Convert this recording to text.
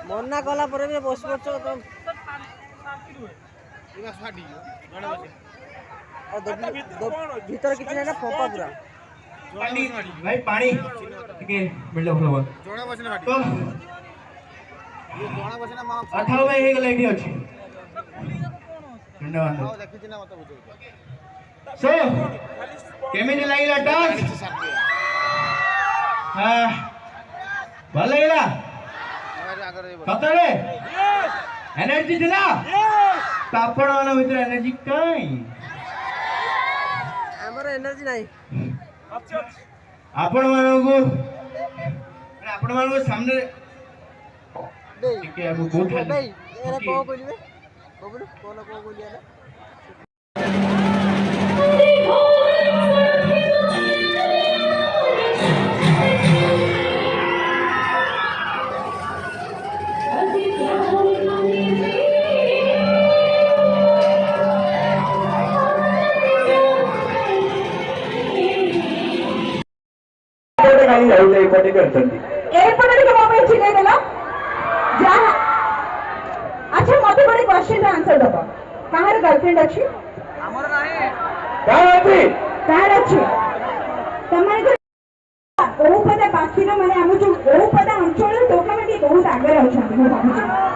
मना कला पर भी बस पड़ भीतर किसी ना फंपा पूरा भाई पानी ठीक मिल फ्लो जोड़ा बसना तो ये जोड़ा बसना मां 18 भाई हे गले अछि धन्यवाद देखि ना मत बुझो सो केमिति लागिला टच हां भल लागिला सतरे एनर्जी दिला तापण वाला भीतर एनर्जी काई हमर एनर्जी नाही आपण मानको सामने ठीक है अब बहुत भाई एरा को बोलिबे बबलू कोन को बोलिया ना एपटे के मोबाइल छिने देला जा अच्छा मते बड़ी क्वेश्चन आंसर दबा काहर गर्लफ्रेंड अछि हमर नाही काहर अछि तमारे को ओपदा बाकी न माने हम जो ओपदा अंचल लोक माने बहुत आगे रहछन